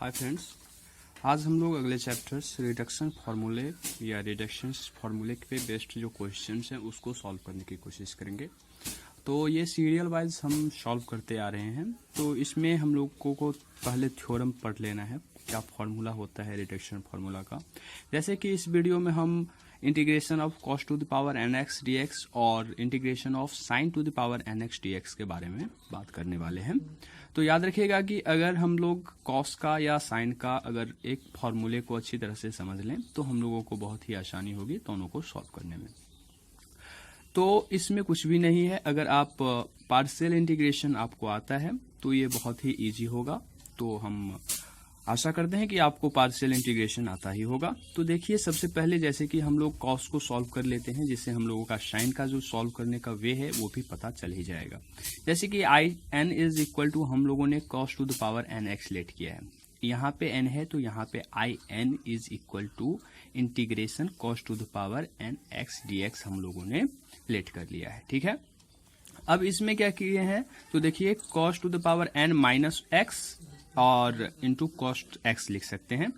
Hi friends, आज हम लोग अगले चैप्टर्स रिडक्शन फार्मूले या रिडक्शन फार्मूले पे बेस्ड जो क्वेश्चंस हैं उसको सॉल्व करने की कोशिश करेंगे। तो ये सीरियल वाइज हम सॉल्व करते आ रहे हैं। तो इसमें हम लोगों को पहले थ्योरम पढ़ लेना है, क्या फार्मूला होता है रिडक्शन फार्मूला का। जैसे कि इस वीडियो में हम integration of cos to the power n x d x और integration of sine to the power n x d x के बारे में बात करने वाले हैं। तो याद रखिएगा कि अगर हम लोग कॉस का या साइन का अगर एक फार्मूले को अच्छी तरह से समझ लें तो हम लोगों को बहुत ही आसानी होगी दोनों को सॉल्व करने में। तो इसमें कुछ भी नहीं है, अगर आप पार्शियल इंटीग्रेशन आपको आता है तो ये बहुत ही इजी होगा। तो हम आशा करते हैं कि आपको पार्शियल इंटीग्रेशन आता ही होगा। तो देखिए, सबसे पहले जैसे कि हम लोग कॉस को सॉल्व कर लेते हैं, जिससे हम लोगों का साइन का जो सॉल्व करने का वे है वो भी पता चल ही जाएगा। जैसे कि I n is equal to हम लोगों ने cos to the power n x let किया है। यहाँ पे एन है तो यहाँ पे I n is equal to integration cos to the power n x d x हम लोगों ने लेट कर लिया है। ठीक है, अब इसमें क्या किए हैं तो देखिए, cos to the power n minus x और इंटू कॉस्ट एक्स लिख सकते हैं,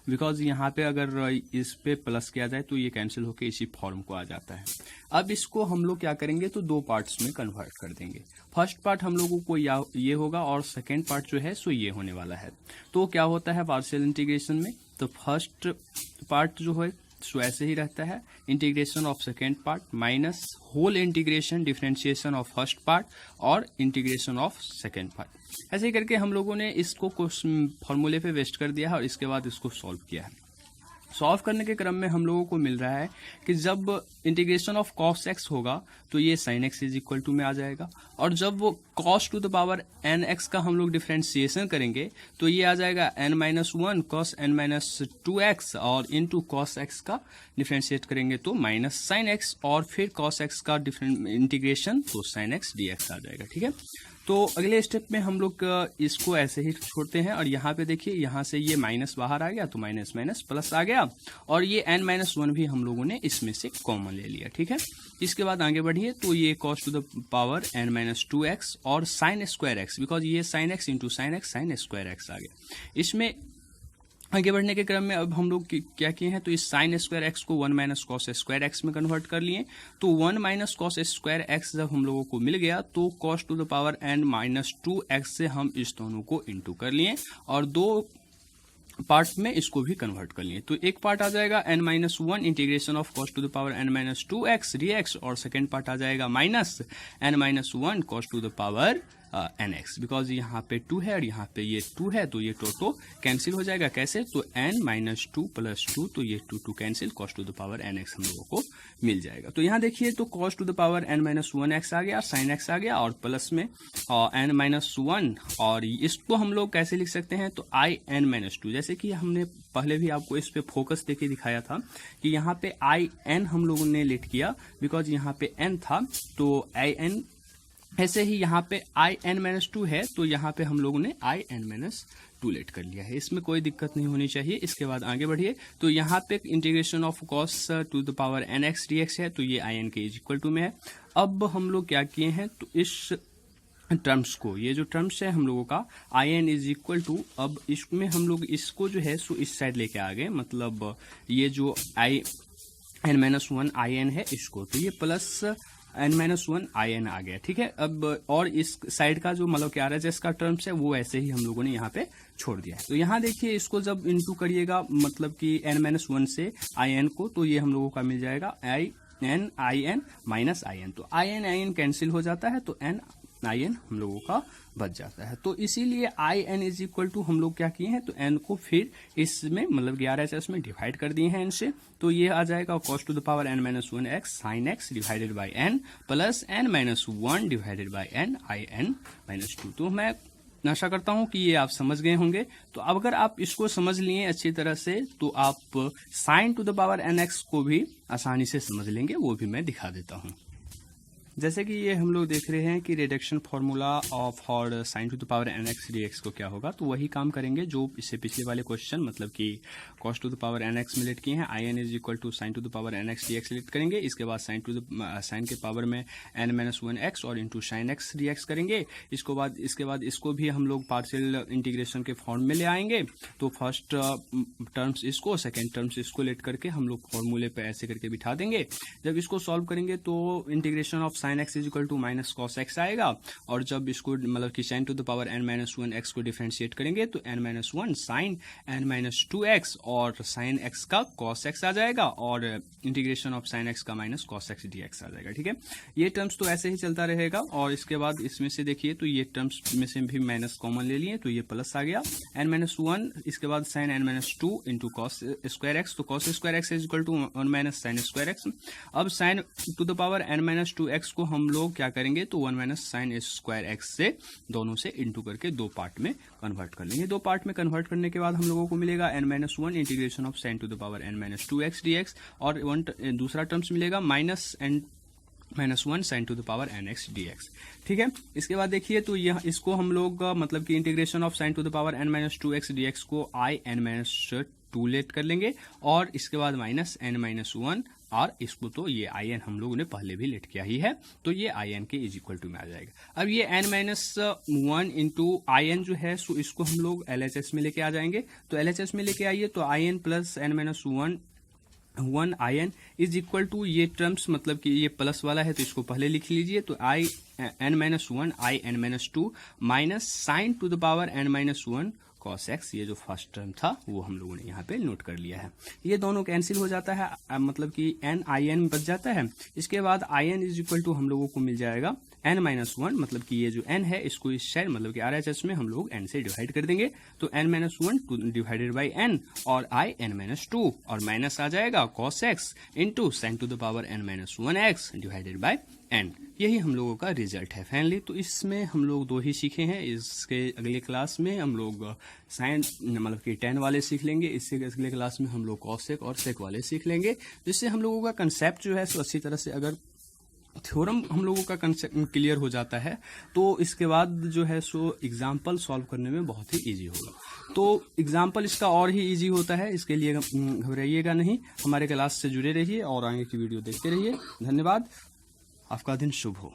बिकॉज यहाँ पे अगर इस पे प्लस किया जाए तो ये कैंसिल होके इसी फॉर्म को आ जाता है। अब इसको हम लोग क्या करेंगे तो दो पार्ट्स में कन्वर्ट कर देंगे। फर्स्ट पार्ट हम लोगों को ये होगा और सेकेंड पार्ट जो है सो ये होने वाला है। तो क्या होता है पार्शियल इंटीग्रेशन में, तो फर्स्ट पार्ट जो है सो ऐसे ही रहता है, integration of second part minus whole integration differentiation of first part और इंटीग्रेशन ऑफ सेकेंड पार्ट। ऐसे ही करके हम लोगों ने इसको फॉर्मूले पे वेस्ट कर दिया है और इसके बाद इसको सॉल्व किया है। सॉल्व करने के क्रम में हम लोगों को मिल रहा है कि जब इंटीग्रेशन ऑफ कॉस एक्स होगा तो ये sine x is equal to में आ जाएगा, और जब वो cos to the power n x का हम लोग डिफरेंशिएशन करेंगे तो ये आ जाएगा n minus one cos n minus two x, और इनटू कॉस एक्स का डिफरेंशिएट करेंगे तो माइनस साइन एक्स, और फिर कॉस एक्स का इंटीग्रेशन तो साइन एक्स डी एक्स आ जाएगा। ठीक है, तो अगले स्टेप में हम लोग इसको ऐसे ही छोड़ते हैं, और यहाँ पे देखिए, यहाँ से ये माइनस बाहर आ गया तो माइनस माइनस प्लस आ गया, और ये n माइनस वन भी हम लोगों ने इसमें से कॉमन ले लिया। ठीक है, इसके बाद आगे बढ़िए तो ये cos to the power n minus two x और साइन स्क्वायर एक्स, बिकॉज ये sine x into sine x sine square x आ गया। इसमें आगे बढ़ने के क्रम में अब हम लोग क्या किए हैं तो इस साइन स्क्वायर एक्स को one minus cos square x में कन्वर्ट कर लिए। तो one minus cos square x जब हम लोगों को मिल गया तो cos to the power n minus two x से हम इस दोनों को इंटू कर लिए और दो पार्ट में इसको भी कन्वर्ट कर लिए। तो एक पार्ट आ जाएगा n minus one integration of cos to the power n minus two x d x, और सेकेंड पार्ट आ जाएगा minus n minus one cos to the power n x, because यहाँ पे 2 है और यहाँ पे ये 2 है तो ये टोटो कैंसिल हो जाएगा। कैसे, तो n minus two plus two, तो ये 2 cancel, cos to the power n x हम लोगों को मिल जाएगा। तो यहाँ देखिए, तो cos to the power n minus one x आ गया, साइन एक्स आ गया, और प्लस में n माइनस वन, और इसको हम लोग कैसे लिख सकते हैं तो आई एन माइनस टू। जैसे कि हमने पहले भी आपको इस पे फोकस देके दिखाया था कि यहाँ पे आई एन हम लोगों ने लेट किया, बिकॉज यहाँ पे n था तो आई एन, ऐसे ही यहाँ पे आई एन माइनस टू है तो यहाँ पे हम लोगों ने I n minus two let कर लिया है। इसमें कोई दिक्कत नहीं होनी चाहिए। इसके बाद आगे बढ़िए तो यहाँ पे integration of cos to the power n x d x है, तो ये आई एन के इज इक्वल टू में है। अब हम लोग क्या किए हैं तो इस टर्म्स को, ये जो टर्म्स है हम लोगों का I n is equal to, अब इसमें हम लोग इसको जो है सो इस साइड लेके आ गए, मतलब ये जो I n minus one I n है इसको, तो ये plus n minus one I n आ गया। ठीक है, अब और इस साइड का जो मतलब क्या RHS का टर्म्स है वो ऐसे ही हम लोगों ने यहाँ पे छोड़ दिया है। तो यहाँ देखिए, इसको जब इनटू करिएगा मतलब कि n माइनस वन से आई एन को, तो ये हम लोगों का मिल जाएगा I n minus I n, तो आई एन कैंसिल हो जाता है तो n आई एन हम लोगों का बच जाता है। तो इसीलिए I n is equal to हम लोग क्या किए हैं तो n को फिर इसमें मतलब 11 में डिवाइड कर दिए हैं n से, तो ये आ जाएगा cos to the power n minus one x sine x divided by n plus n minus one divided by n I n minus two. तो मैं आशा करता हूं कि ये आप समझ गए होंगे। तो अब अगर आप इसको समझ लिए अच्छी तरह से तो आप sine to the power n x को भी आसानी से समझ लेंगे, वो भी मैं दिखा देता हूँ। जैसे कि ये हम लोग देख रहे हैं कि reduction formula for sine to the power n x d x को क्या होगा, तो वही काम करेंगे जो इससे पिछले वाले क्वेश्चन मतलब कि cos to the power n x में लेट किए हैं। I n is equal to sine to the power n x d x let करेंगे, इसके बाद साइन के पावर में एन माइनस वन एक्स और into sine x d x करेंगे। इसके बाद इसको भी हम लोग पार्शियल इंटीग्रेशन के फॉर्म में ले आएंगे। तो फर्स्ट टर्म्स इसको, सेकेंड टर्म्स इसको लेट करके हम लोग फॉर्मूले पे ऐसे करके बिठा देंगे। जब इसको सॉल्व करेंगे तो integration of sine x is equal to minus cos x आएगा, और जब इसको मतलब कि sine to the power n minus one x को डिफरेंशिएट करेंगे तो n minus one sine n minus two x और साइन एक्स का कॉस एक्स आ जाएगा, और इंटीग्रेशन ऑफ साइन एक्स का minus cos x d x आ जाएगा। ठीक है, ये टर्म्स तो ऐसे ही चलता रहेगा। और इसके बाद इसमें से देखिए तो ये टर्म्स में से भी माइनस कॉमन ले लिए तो ये प्लस आ गया एन माइनस वन, इसके बाद sine n minus two into cos square x, तो cos square x is equal to one minus sine square x. अब sine to the power n minus two x को हम लोग क्या करेंगे तो one minus sine square x से दोनों से इंटू करके दो पार्ट में कन्वर्ट कर लेंगे। दो पार्ट में कन्वर्ट करने के बाद हम लोगों को मिलेगा n minus one integration of sine to the power n minus two x d x, और दूसरा टर्म्स मिलेगा minus n minus one sine to the power n x d x. ठीक है, इसके बाद देखिए तो यह इसको हम लोग मतलब कि integration of sine to the power n minus two x d x को I n minus two let कर लेंगे, और इसके बाद माइनस एन माइनस वन, और इसको तो ये आई एन हम लोगों ने पहले भी लेट किया ही है, तो ये आई एन के इज इक्वल टू में आ जाएगा। अब ये n minus one into I n जो है सो इसको हम लोग एल एच एस में लेके आ जाएंगे। तो एल एच एस में लेके आइए तो I n plus n minus one I n is equal to, ये टर्म्स मतलब कि ये प्लस वाला है तो इसको पहले लिख लीजिए, तो I n minus one I n minus two minus sine to the power n minus one cos x, ये जो फर्स्ट टर्म था वो हम लोगों ने यहाँ पे नोट कर लिया है। ये दोनों कैंसिल हो जाता है, मतलब कि एन आई एन बच जाता है। इसके बाद I n is equal to हम लोगों को मिल जाएगा एन माइनस वन, मतलब कि ये जो एन है इसको इस साइड मतलब कि आर एच एस में हम लोग एन से डिवाइड कर देंगे, तो n minus one divided by n और आई एन माइनस टू, और माइनस आ जाएगा cos x into sine to the power n minus one x divided by n. यही हम लोगों का रिजल्ट है फाइनली। तो इसमें हम लोग दो ही सीखे हैं, इसके अगले क्लास में हम लोग साइन मतलब कि टेन वाले सीख लेंगे, इससे अगले क्लास में हम लोग कॉसेक और सेक वाले सीख लेंगे, जिससे हम लोगों का कंसेप्ट जो है सो अच्छी तरह से अगर थ्योरम हम लोगों का कंसेप्ट क्लियर हो जाता है तो इसके बाद जो है सो एग्जाम्पल सॉल्व करने में बहुत ही इजी होगा। तो एग्जाम्पल इसका और ही इजी होता है, इसके लिए घबराइएगा नहीं, हमारे क्लास से जुड़े रहिए और आगे की वीडियो देखते रहिए। धन्यवाद, आपका दिन शुभ हो।